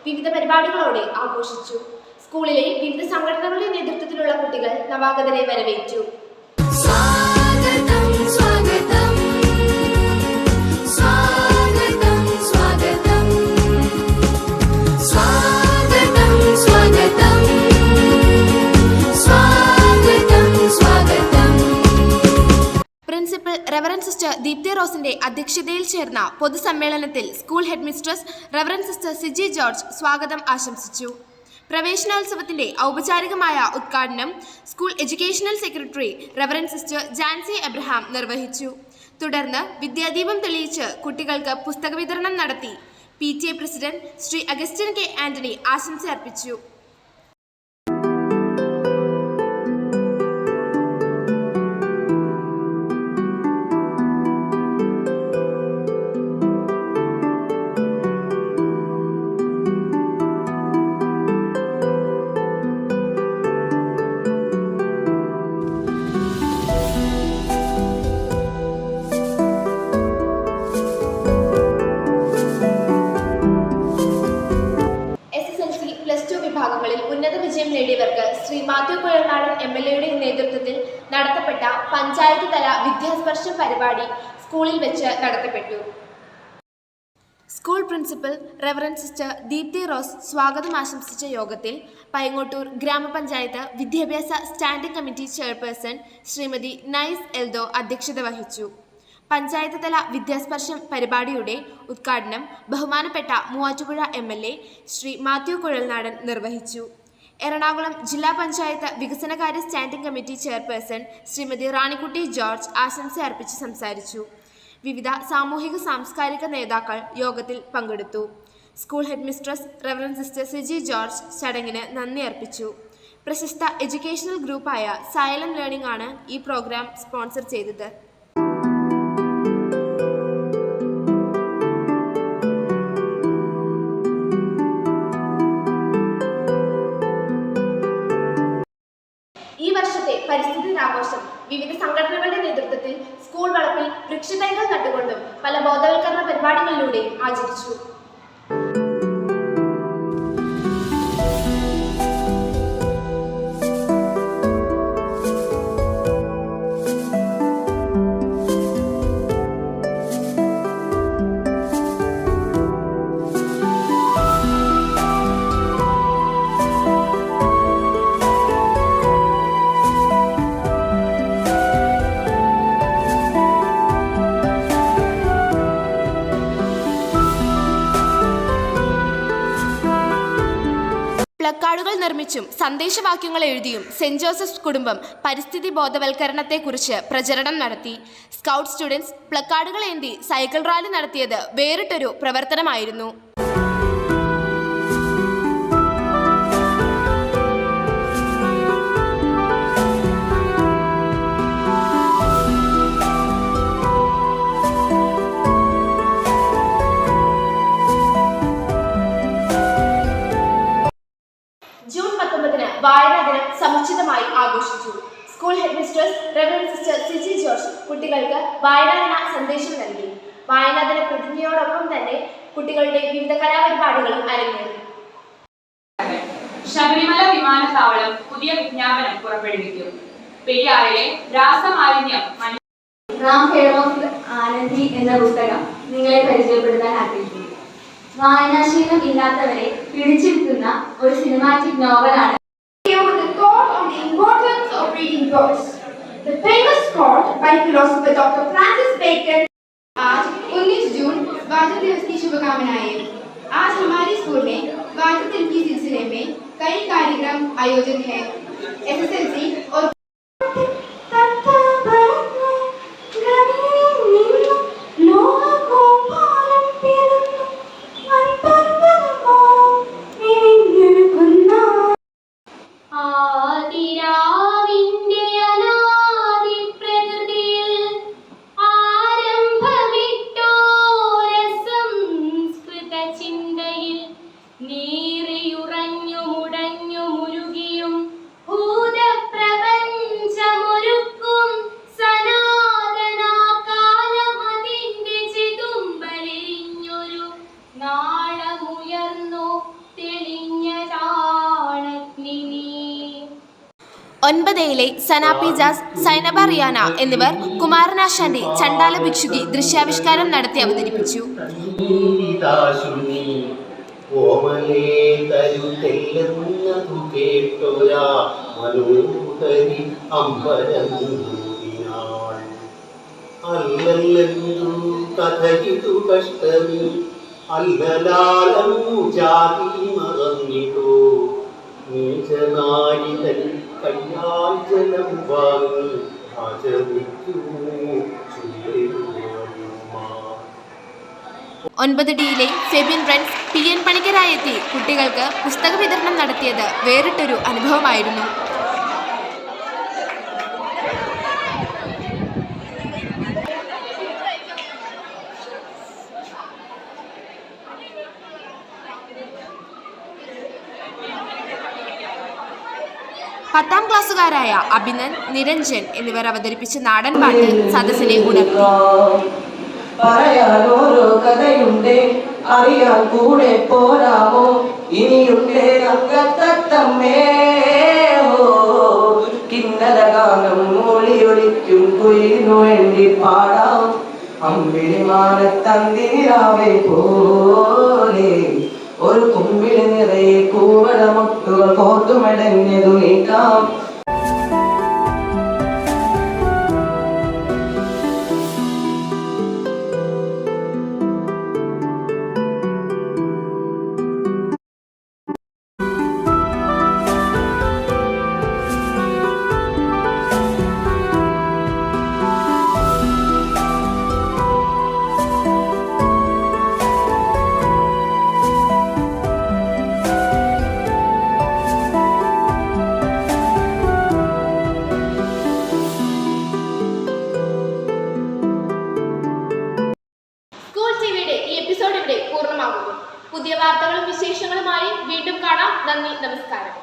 വിവിധ പരിപാടികളോടെ ആഘോഷിച്ചു. സ്കൂളിലെ വിവിധ സംഘടനകളുടെ നേതൃത്വത്തിലുള്ള കുട്ടികൾ നവാഗതരെ വരവേറ്റു. പ്രിൻസിപ്പൽ റെവറൻഡ് സിസ്റ്റർ ദീപ്തി റോസിന്റെ അധ്യക്ഷതയിൽ ചേർന്ന പൊതുസമ്മേളനത്തിൽ school headmistress reverend sister Siji George സ്വാഗതം ആശംസിച്ചു. പ്രവേശനോത്സവത്തിന്റെ ഔപചാരികമായ ഉദ്ഘാടനം school educational secretary reverend sister Jancy Abraham നിർവഹിച്ചു. തുടർന്ന് വിദ്യാദീപം തെളിയിച്ച് കുട്ടികൾക്ക് പുസ്തക വിതരണം നടത്തി. PTA president Shri Augustin K Antony ആശംസ അർപ്പിച്ചു. വിഭാഗങ്ങളിൽ ഉന്നത വിജയം നേടിയവർക്ക് ശ്രീ മാത്യു കുഴൽനാടൻ MLA നേതൃത്വത്തിൽ നടത്തപ്പെട്ട പഞ്ചായത്ത് തല വിദ്യാസ്പർശം പരിപാടി സ്കൂളിൽ വെച്ച് നടത്തപ്പെട്ടു. School principal reverend sister Deepthi Rose സ്വാഗതം ആശംസിച്ച യോഗത്തിൽ പൈങ്ങോട്ടൂർ ഗ്രാമപഞ്ചായത്ത് വിദ്യാഭ്യാസ standing committee chairperson Srimathi Nice Eldho അധ്യക്ഷത വഹിച്ചു. പഞ്ചായത്ത് തല വിദ്യാസ്പർശം പരിപാടിയുടെ ഉദ്ഘാടനം ബഹുമാനപ്പെട്ട മൂവാറ്റുപുഴ MLA ശ്രീ മാത്യു കുഴൽനാടൻ നിർവഹിച്ചു. എറണാകുളം ജില്ലാ പഞ്ചായത്ത് വികസനകാര്യ standing committee chairperson Srimathi Ranikutty George ആശംസ അർപ്പിച്ച് സംസാരിച്ചു. വിവിധ സാമൂഹിക സാംസ്കാരിക നേതാക്കൾ യോഗത്തിൽ പങ്കെടുത്തു. School headmistress reverend sister Siji George ചടങ്ങിന് നന്ദി അർപ്പിച്ചു. പ്രശസ്ത എഡ്യൂക്കേഷണൽ ഗ്രൂപ്പായ സൈലം ലേണിംഗ് ആണ് ഈ പ്രോഗ്രാം സ്പോൺസർ ചെയ്തത്. ഈ വർഷത്തെ പരിസ്ഥിതി ദിനാഘോഷം വിവിധ സംഘടനകളുടെ നേതൃത്വത്തിൽ സ്കൂൾ വളപ്പിൽ വൃക്ഷത്തൈകൾ നട്ടുകൊണ്ടും പല ബോധവൽക്കരണ പരിപാടികളിലൂടെയും ആചരിച്ചു. പ്ലക്കാർഡുകൾ നിർമ്മിച്ചും സന്ദേശവാക്യങ്ങൾ എഴുതിയും സെന്റ് ജോസഫ്സ് കുടുംബം പരിസ്ഥിതി ബോധവൽക്കരണത്തെക്കുറിച്ച് പ്രചരണം നടത്തി. സ്കൗട്ട് സ്റ്റുഡൻസ് പ്ലക്കാർഡുകൾ ഏന്തി സൈക്കിൾ റാലി നടത്തിയത് വേറിട്ടൊരു പ്രവർത്തനമായിരുന്നു. ജൂൺ 19 വായനാ ദിനം സമുചിതമായി ആഘോഷിച്ചു. School headmistress reverend sister Siji George കുട്ടികൾക്ക് വായനാ ദിന സന്ദേശം നൽകി. വായനാ ദിന പ്രതിജ്ഞയോടൊപ്പം തന്നെ കുട്ടികളുടെ വിവിധ കലാപരിപാടികളും അരങ്ങേറി. ശബരിമല വിമാനത്താവളം പുതിയ വിജ്ഞാപനം പുറപ്പെടുവിക്കും. പെരിയാറിലെ രാസമാലിന്യം ആനന്ദി എന്ന പുസ്തകം നിങ്ങളെ പരിചയപ്പെടുത്താൻ ആഗ്രഹിക്കുന്നു. വായനാശീലം ഇല്ലാത്തവരെ പിടിച്ചിരുത്തുന്ന ഒരു സിനിമാറ്റിക് നോവലാണ്. The famous quote by philosopher Dr. Francis Bacon. आज 19 जून वाचन दिवस की शुभकामनाएं। आज हमारे स्कूल में वाचन दिवस के सिलसिले में कई कार्यक्रम आयोजित हैं। SSLC और 9A സന പിജാസ്, സൈനബ റിയാന എന്നിവർ കുമാരനാശാന്റെ ചണ്ടാല ഭിക്ഷുകി ദൃശ്യാവിഷ്കാരം നടത്തി അവതരിപ്പിച്ചു. നീചനായിതൻ കയ്യാൽ ജലം വാങ്ങി ആചരിക്കൂ 9D ഫെബിൻ ഫ്രണ്ട്സ് PN പണിക്കരായെത്തി കുട്ടികൾക്ക് പുസ്തക വിതരണം നടത്തിയത് വേറിട്ടൊരു അനുഭവമായിരുന്നു. പത്താം ക്ലാസ്സുകാരായ അഭിനന്ദൻ, നിരഞ്ജൻ എന്നിവർ അവതരിപ്പിച്ച നാടൻ പാട്ട് സദസ്സിനെ ഉണർത്തി. പറയാനോരോ കഥയുണ്ട്, അറിയാൻ കൂടെ പോരാമോ, ഇനിയുണ്ട് രംഗത്തമ്മേ. കിന്നരഗാനം മൂളിയൊലിക്കും കുയിലിനു വേണ്ടി പാടാം, അമ്പിളിമാനത്തന്തിരാവെ പോലെ ഒരു കുമ്പിളി നിറയെ കൂവളമുട്ടുകൾ കോർത്തുമെടഞ്ഞതു നീക്കാം. പൂർണ്ണമാകുന്നു. പുതിയ വാർത്തകളും വിശേഷങ്ങളുമായി വീണ്ടും കാണാം. നന്ദി, നമസ്കാരം.